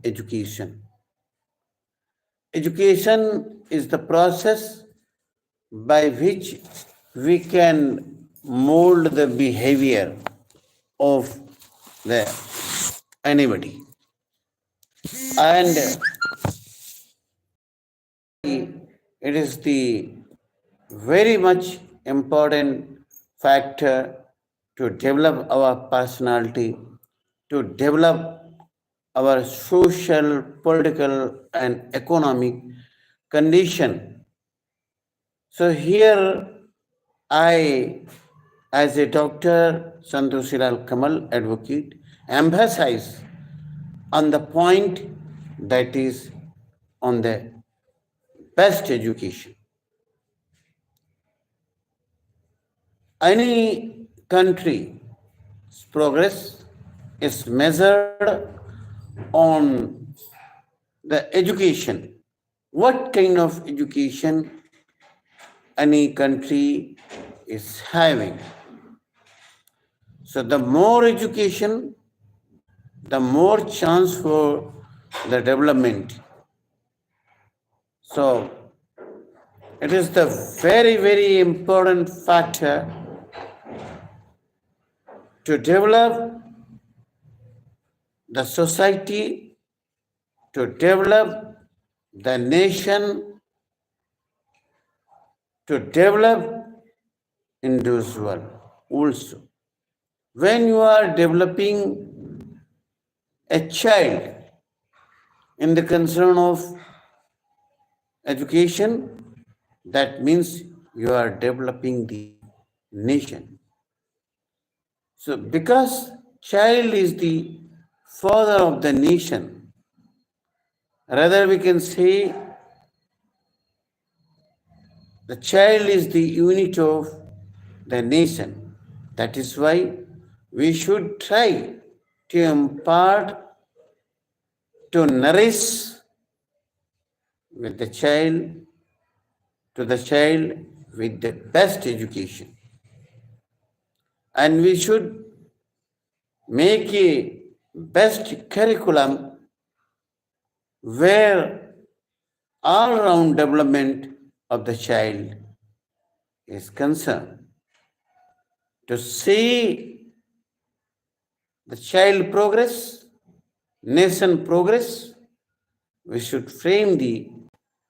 education. Education is the process by which we can mold the behavior of the anybody. And it is the very much important factor to develop our personality, to develop our social, political, and economic condition. So here I, as a doctor, SANTOSHI Lal Kamal, advocate, emphasize on the point that is on the best education. Any country's progress is measured on the education. What kind of education any country is having. So the more education, the more chance for the development. So it is the very, very important factor to develop the society, to develop the nation, to develop individual also. When you are developing a child in the concern of education, that means you are developing the nation. So because child is the father of the nation, rather we can say the child is the unit of the nation. That is why we should try to impart, to nourish with the child, to the child with the best education. And we should make a best curriculum where all-round development of the child is concerned. To see the child progress, nation progress, we should frame the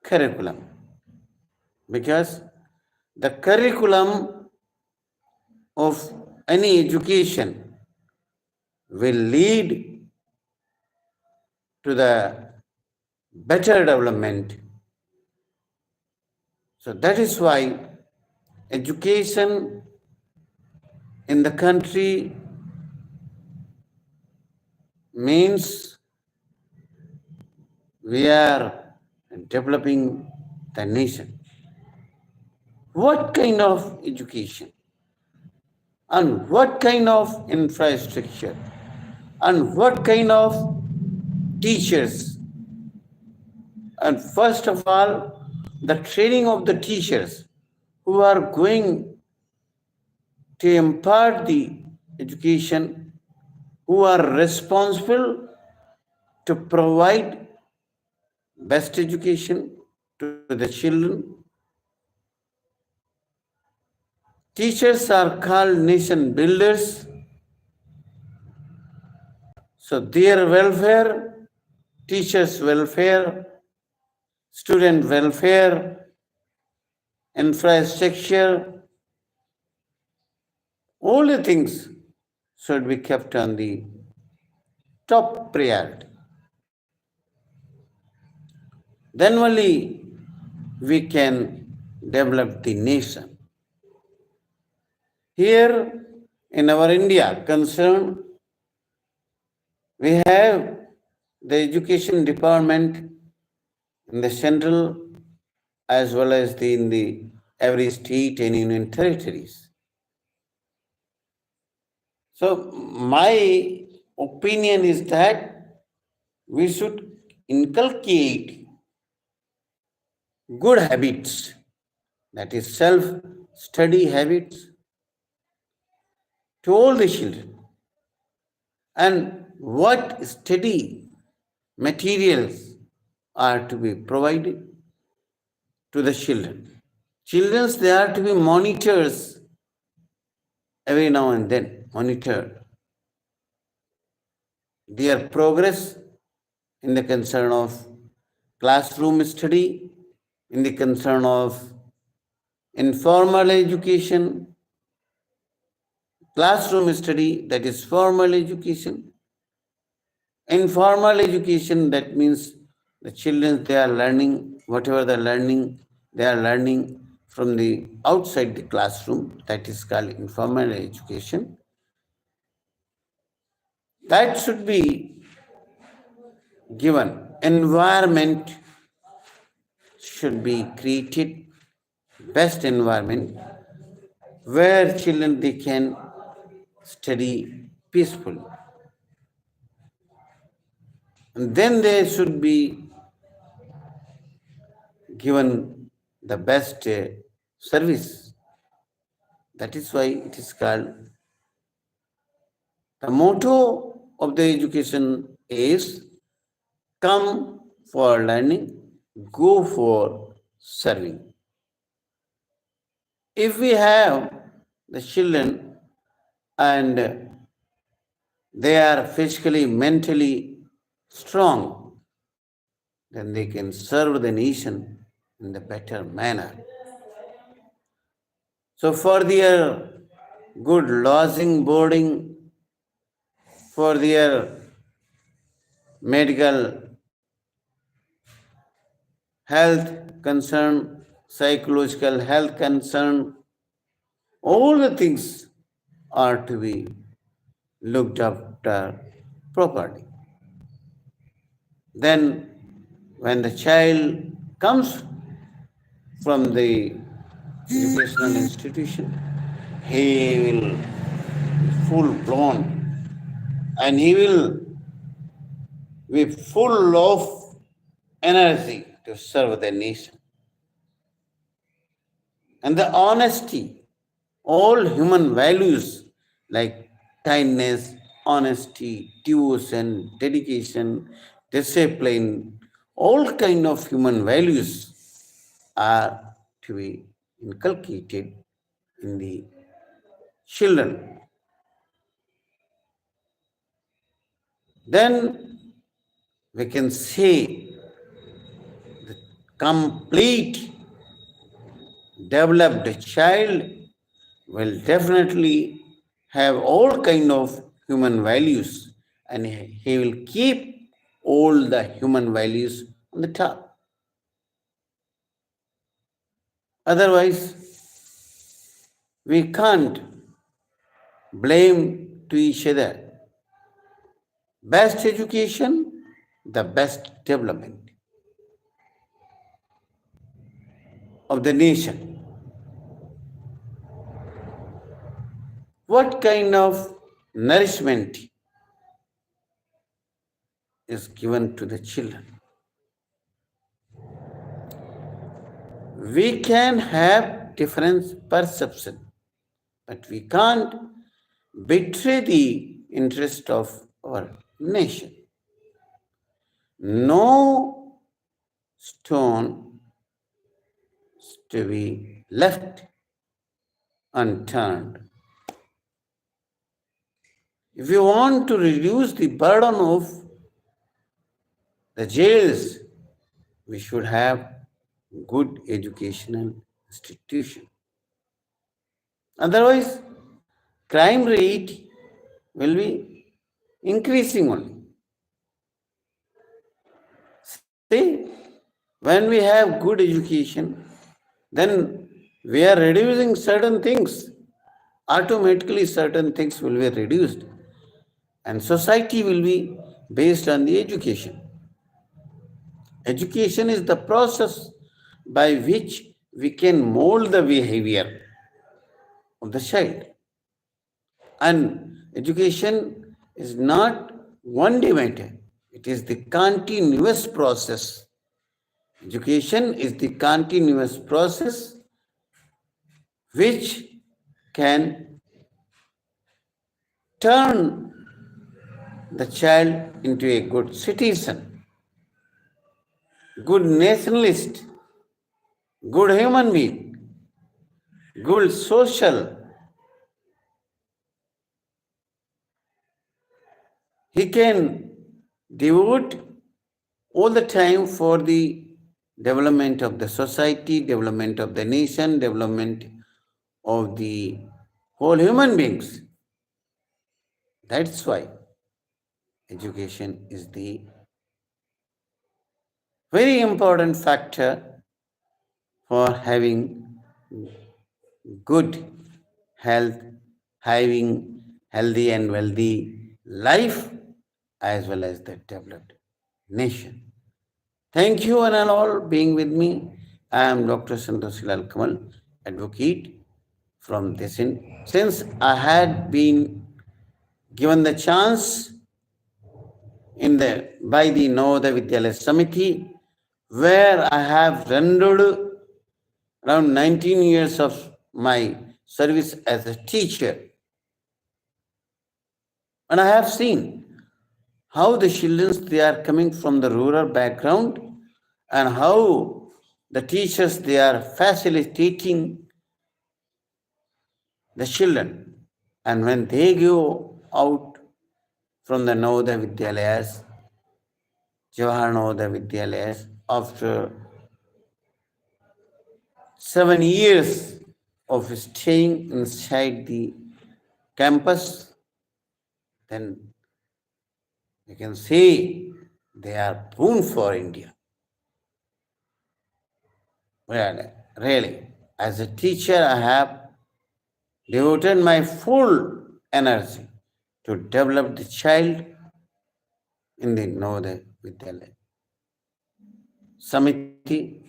curriculum. Because the curriculum of any education will lead to the better development. So that is why education in the country means we are developing the nation. What kind of education and what kind of infrastructure and what kind of teachers, and first of all, the training of the teachers who are going to impart the education, who are responsible to provide best education to the children. Teachers are called nation builders. So their welfare, teachers' welfare, student welfare, infrastructure, all the things should be kept on the top priority. Then only we can develop the nation. Here in our India concern, we have the education department in the central as well as in the every state and union territories. So my opinion is that we should inculcate good habits, that is self-study habits, to all the children. And what study materials are to be provided to the children. Children, they are to be monitors every now and then, monitored their progress in the concern of classroom study, in the concern of informal education, classroom study, that is formal education. Informal education, that means the children, they are learning whatever they are learning from the outside the classroom, that is called informal education. That should be given. Environment should be created, best environment where children they can study peacefully. And then they should be given the best service. That is why it is called, the motto of the education is come for learning, go for serving. If we have the children and they are physically, mentally strong, then they can serve the nation in the better manner. So for their good lodging, boarding, for their medical health concern, psychological health concern, all the things are to be looked after properly. Then, when the child comes from the educational institution, he will be full blown and he will be full of energy to serve the nation. And the honesty, all human values like kindness, honesty, devotion, dedication, discipline, all kind of human values are to be inculcated in the children. Then we can say the complete developed child will definitely have all kind of human values and he will keep all the human values on the top. Otherwise, we can't blame to each other. Best education, the best development of the nation. What kind of nourishment is given to the children? We can have different perception, but we can't betray the interest of our nation. No stone is to be left unturned. If you want to reduce the burden of the jails, we should have good educational institution. Otherwise, crime rate will be increasing only. See, when we have good education, then we are reducing certain things. Automatically, certain things will be reduced. And society will be based on the education. Education is the process by which we can mold the behavior of the child. And education is not one day matter, it is the continuous process. Education is the continuous process which can turn the child into a good citizen. good nationalist, good human being, good social. He can devote all the time for the development of the society, development of the nation, development of the whole human beings. That's why education is the very important factor for having good health, having healthy and wealthy life, as well as the developed nation. Thank you and all being with me. I am Dr. SANTOSHI Lal Kamal, advocate from this. Since I had been given the chance by the Navodaya Vidyalaya Samiti, where I have rendered around 19 years of my service as a teacher. And I have seen how the children, they are coming from the rural background, and how the teachers, they are facilitating the children. And when they go out from the Navodaya Vidyalayas, Jawahar Navodaya Vidyalayas, after 7 years of staying inside the campus, then you can say they are boon for India. Well, really, as a teacher, I have devoted my full energy to develop the child in the Navodaya Vidyalaya Samiti,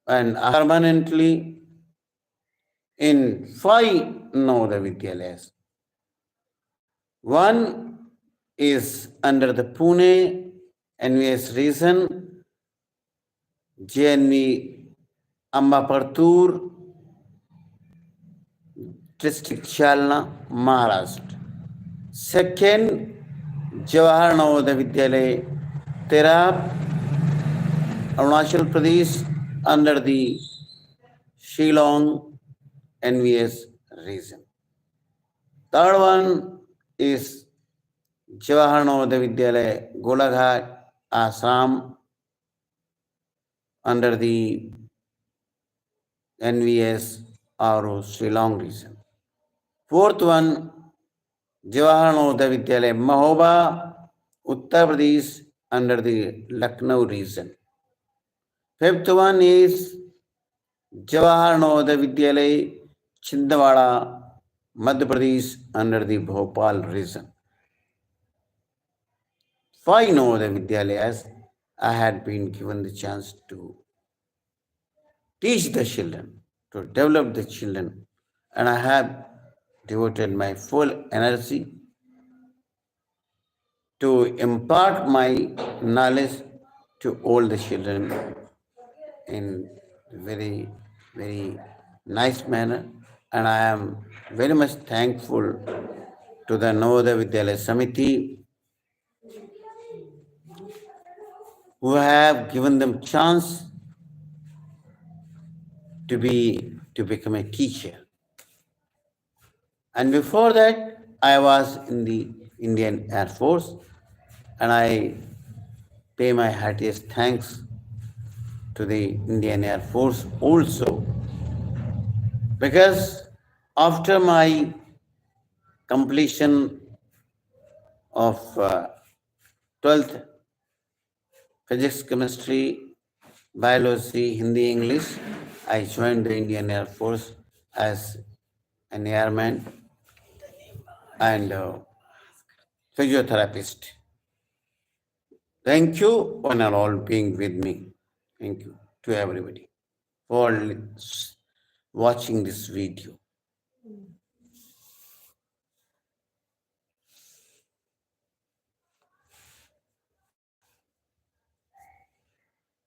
and permanently in 5 Navodaya Vidyalayas. One is under the Pune NVS region, JNV Ambapartur, district Jalna, Maharashtra. Second, Jawahar Navodaya Vidyalaya, Terap, Arunachal Pradesh, under the Shillong NVS region. Third one is Jawahar Navodaya Vidyalaya, Golaghat, Assam, under the NVS or Shillong region. Fourth one, Jawahar Navodaya Vidyalaya, Mahoba, Uttar Pradesh, under the Lucknow region. Fifth one is Jawahar Navodaya Vidyalaya, Chindwara, Madhya Pradesh, under the Bhopal region. 5 Navodaya Vidyalayas I had been given the chance to teach the children, to develop the children, and I have devoted my full energy to impart my knowledge to all the children in very, very nice manner. And I am very much thankful to the Navodaya Vidyalaya Samiti, who have given them chance to become a teacher. And before that, I was in the Indian Air Force, and I pay my heartiest thanks to the Indian Air Force also, because after my completion of 12th physics, chemistry, biology, Hindi, English, I joined the Indian Air Force as an airman and physiotherapist. Thank you one and all being with me. Thank you to everybody for watching this video.